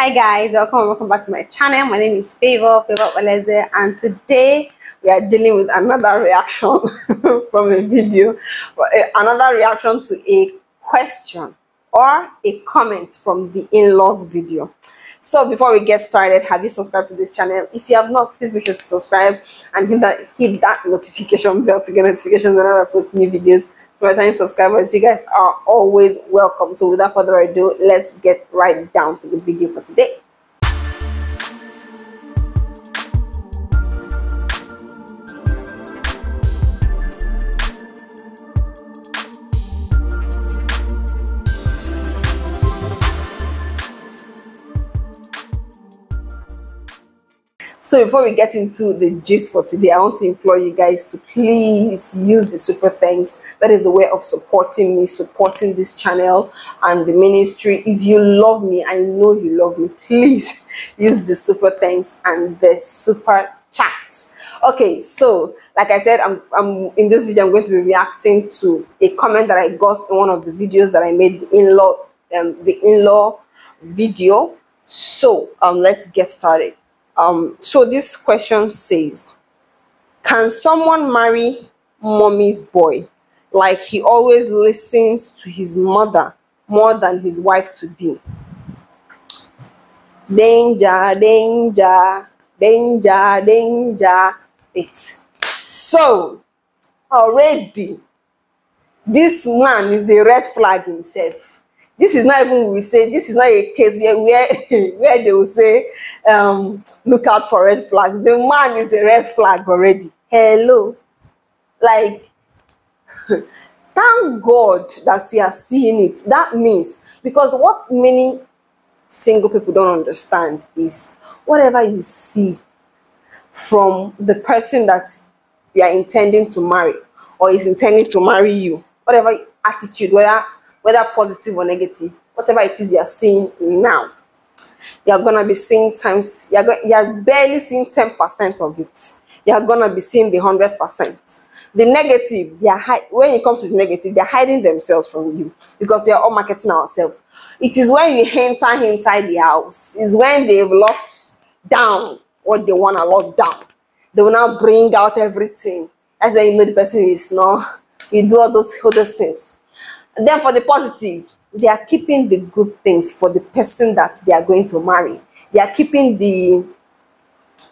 Hi guys, welcome back to my channel. My name is Favour, Okpaleze, and today we are dealing with another reaction from a video, another reaction to a question or a comment from the in-laws video. So before we get started, have you subscribed to this channel? If you have not, please make sure to subscribe and hit that notification bell to get notifications whenever I post new videos. For returning subscribers, you guys are always welcome. So without further ado, let's get right down to the video for today. So before we get into the gist for today, I want to implore you guys to please use the super thanks. That is a way of supporting me, supporting this channel and the ministry. If you love me, I know you love me, please use the super thanks and the super chat. Okay, so like I said, I'm in this video, I'm going to be reacting to a comment that I got in one of the videos that I made, the in-law video. So let's get started. So this question says, can someone marry mommy's boy? Like he always listens to his mother more than his wife to be. Danger, danger, danger, danger. It's so already this man is a red flag himself. This is not even, we say, this is not a case where they will say, look out for red flags. The man is a red flag already. Hello. Like, thank God that you are seeing it. That means, because what many single people don't understand is whatever you see from the person that you are intending to marry or is intending to marry you, whatever attitude, whether positive or negative, whatever it is you are seeing now, you're gonna be seeing times, you're barely seeing 10% of it. You're gonna be seeing the 100%. The negative, when it comes to the negative, they're hiding themselves from you because we are all marketing ourselves. It is when you enter inside the house, it's when they've locked down what they want to lock down. They will now bring out everything. That's when you know the person is not, you do all those things. And then for the positive, they are keeping the good things for the person that they are going to marry. They are keeping the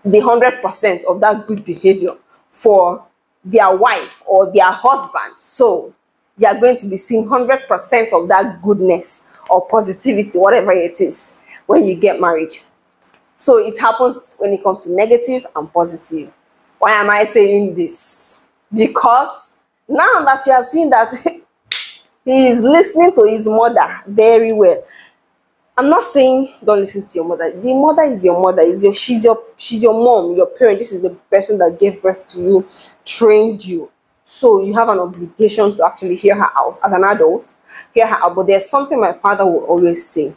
100% of that good behavior for their wife or their husband. So they are going to be seeing 100% of that goodness or positivity, whatever it is, when you get married. So it happens when it comes to negative and positive. Why am I saying this? Because now that you are seeing that he is listening to his mother very well. I'm not saying don't listen to your mother. The mother is your mother. She's your mom, your parent. This is the person that gave birth to you, trained you. So you have an obligation to actually hear her out as an adult. Hear her out. But there's something my father will always say,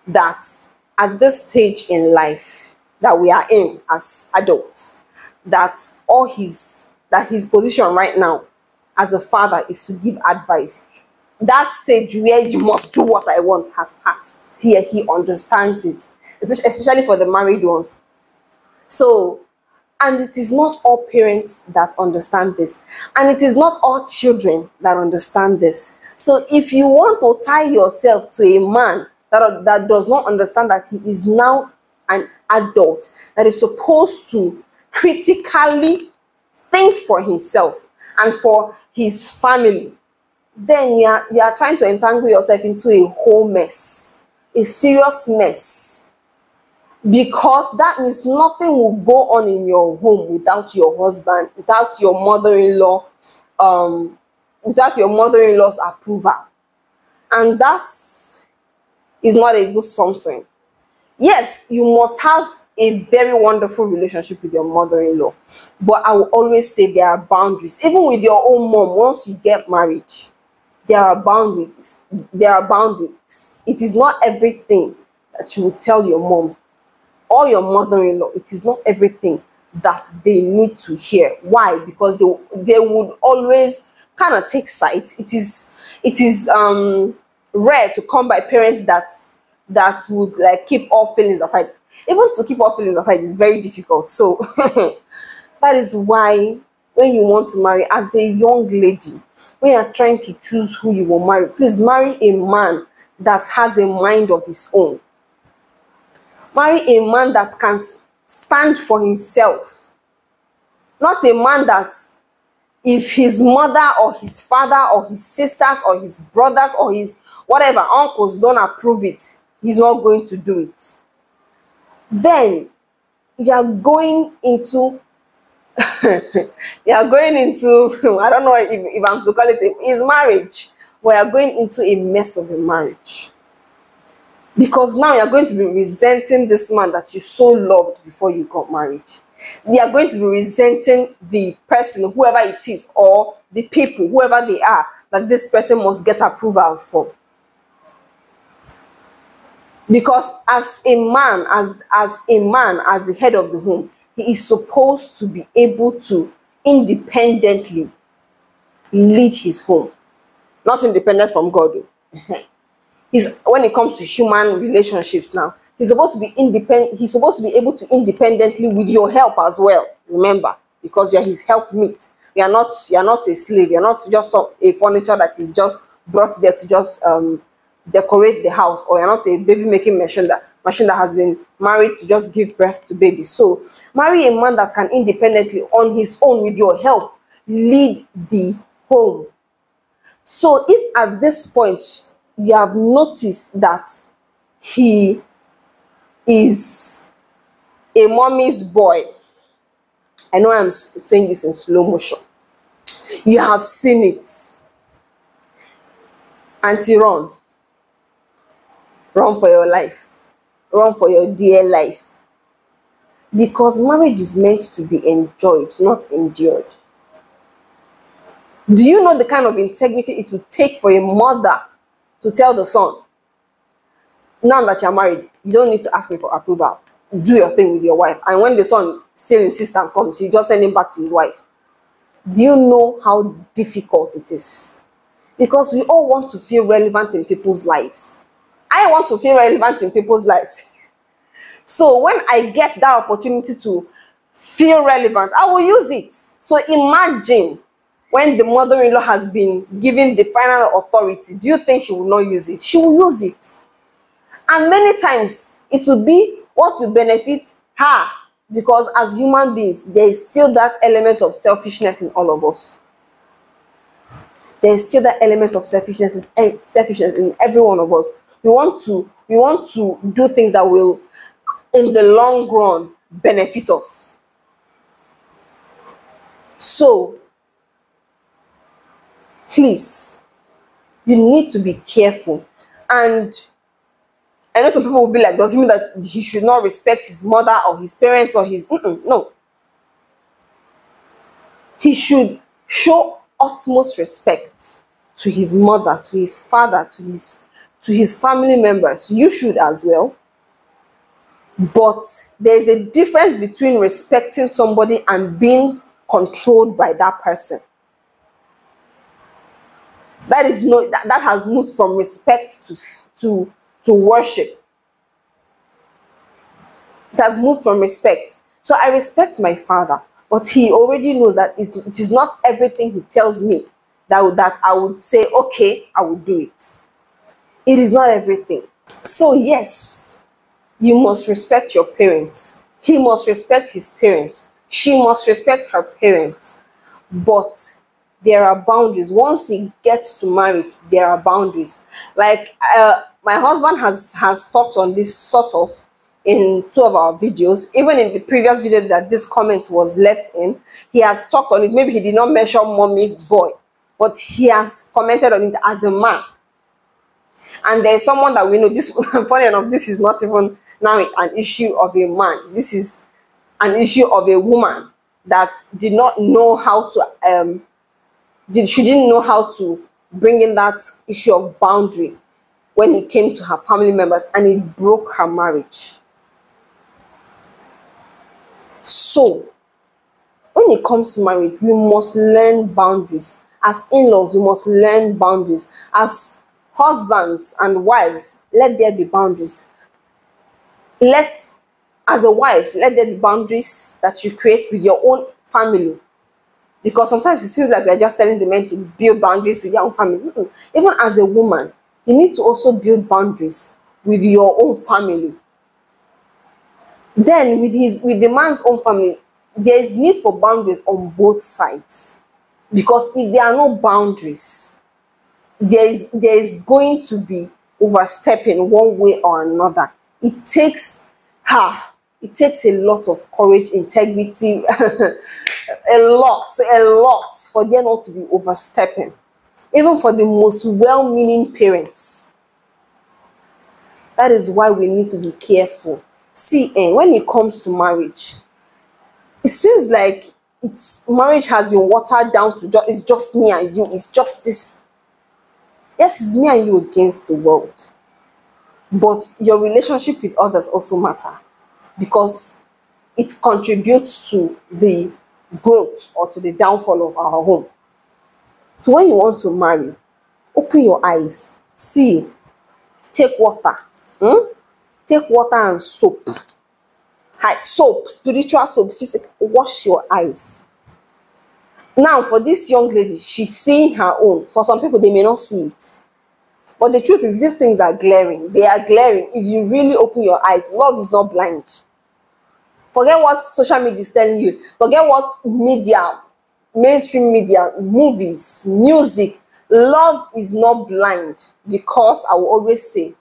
that at this stage in life that we are in as adults, that his position right now as a father is to give advice. That stage where you must do what I want has passed. Here he understands it, especially for the married ones. So, and it is not all parents that understand this, and it is not all children that understand this. So if you want to tie yourself to a man that does not understand that he is now an adult, that is supposed to critically think for himself and for his family, then you are trying to entangle yourself into a whole mess, a serious mess, because that means nothing will go on in your home without your husband, without your mother-in-law, without your mother-in-law's approval, and that is not a good something. Yes, you must have a very wonderful relationship with your mother-in-law, but I will always say there are boundaries. Even with your own mom, once you get married, there are boundaries. There are boundaries. It is not everything that you will tell your mom or your mother-in-law. It is not everything that they need to hear. Why? Because they would always kind of take sides. It is rare to come by parents that that would like keep all feelings aside. Even to keep all feelings aside is very difficult. So that is why when you want to marry as a young lady, when you're trying to choose who you will marry, please marry a man that has a mind of his own. Marry a man that can stand for himself. Not a man that if his mother or his father or his sisters or his brothers or his whatever uncles don't approve it, he's not going to do it. Then you are going into you are going into I don't know if I'm to call it is marriage, but you are going into a mess of a marriage, because now you are going to be resenting this man that you so loved before you got married. You are going to be resenting the person, whoever it is, or the people, whoever they are, that this person must get approval from. Because as a man, as the head of the home, he is supposed to be able to independently lead his home. Not independent from God. When it comes to human relationships now, he's supposed to be independent. He's supposed to be able to independently with your help as well. Remember, because you're his helpmeet. You're not a slave. You're not just a furniture that is just brought there to just decorate the house, or you're not a baby making machine that has been married to just give birth to babies. So marry a man that can independently, on his own, with your help, lead the home. So if at this point you have noticed that he is a mommy's boy, I know I'm saying this in slow motion, you have seen it, auntie, run for your life, run for your dear life, because marriage is meant to be enjoyed, not endured. Do you know the kind of integrity it would take for a mother to tell the son, now that you're married, you don't need to ask me for approval, do your thing with your wife, and when the son still insists and comes, you just send him back to his wife? Do you know how difficult it is? Because we all want to feel relevant in people's lives. I want to feel relevant in people's lives. So when I get that opportunity to feel relevant, I will use it. So imagine when the mother-in-law has been given the final authority, do you think she will not use it? She will use it. And many times it will be what will benefit her, because as human beings, there is still that element of selfishness in all of us. There is still that element of selfishness in every one of us. We want to do things that will, in the long run, benefit us. So, please, you need to be careful. And I know some people will be like, does it mean that he should not respect his mother or his parents or his... No. He should show utmost respect to his mother, to his father, to his family members. You should as well. But there's a difference between respecting somebody and being controlled by that person. That has moved from respect to worship. It has moved from respect. So I respect my father, but he already knows that it is not everything he tells me that I would say, okay, I will do it. It is not everything. So yes, you must respect your parents. He must respect his parents. She must respect her parents. But there are boundaries. Once he gets to marriage, there are boundaries. Like my husband has talked on this sort of in 2 of our videos. Even in the previous video that this comment was left in, he has talked on it. Maybe he did not mention mommy's boy, but he has commented on it as a man. And there's someone that we know, this funny enough, this is not even now an issue of a man. This is an issue of a woman that did not know how to she didn't know how to bring in that issue of boundary when it came to her family members, and it broke her marriage. So when it comes to marriage, we must learn boundaries. As in-laws, we must learn boundaries. As Husbands and wives, let there be boundaries. As a wife, let there be boundaries that you create with your own family. Because sometimes it seems like we are just telling the men to build boundaries with their own family. Even as a woman, you need to also build boundaries with your own family. Then with the man's own family, there is need for boundaries on both sides. Because if there are no boundaries, there is going to be overstepping one way or another. It takes a lot of courage, integrity, a lot for there not to be overstepping. Even for the most well-meaning parents. That is why we need to be careful. See, when it comes to marriage, it seems like marriage has been watered down to it's just me and you. It's just this. Yes, it's me and you against the world. But your relationship with others also matter, because it contributes to the growth or to the downfall of our home. So when you want to marry, open your eyes. See, take water. Take water and soap. Soap, spiritual soap, physical. Wash your eyes. Now, for this young lady, she's seeing her own. For some people, they may not see it. But the truth is, these things are glaring. They are glaring. If you really open your eyes, love is not blind. Forget what social media is telling you. Forget what media, mainstream media, movies, music. Love is not blind, because I will always say,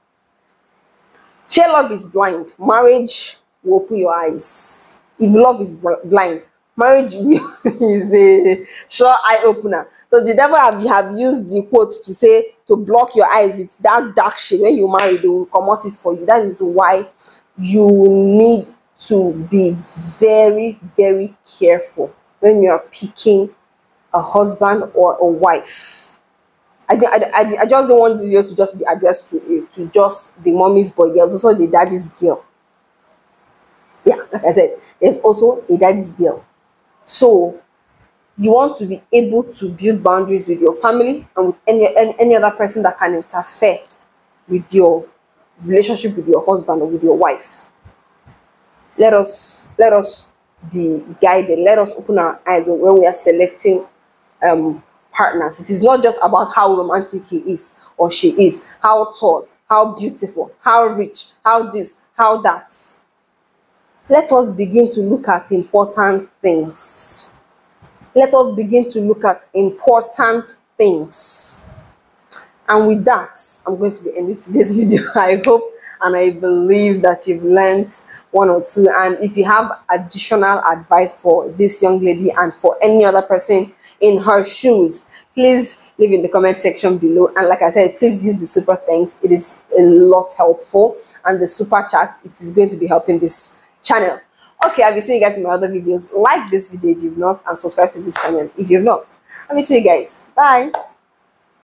share love is blind. Marriage will open your eyes. If love is blind, marriage is a sure eye opener. So the devil have used the quote to say to block your eyes with that dark shade. When you marry, they will come out it for you. That is why you need to be very, very careful when you are picking a husband or a wife. I just don't want the video to just be addressed to just the mommy's boy. There's also the daddy's girl. Yeah, like I said, there's also a daddy's girl. So you want to be able to build boundaries with your family and with any other person that can interfere with your relationship with your husband or with your wife. Let us be guided. Let us open our eyes when we are selecting partners. It is not just about how romantic he is or she is, how tall, how beautiful, how rich, how this, how that. Let us begin to look at important things. Let us begin to look at important things. And with that, I'm going to be ending today's video. I hope and I believe that you've learned one or two. And if you have additional advice for this young lady and for any other person in her shoes, please leave in the comment section below. And like I said, please use the super thanks. It is a lot helpful. And the super chat, it is going to be helping this channel. Okay, I'll be seeing you guys in my other videos. Like this video if you've not, and subscribe to this channel if you've not. I'll be seeing you guys. Bye.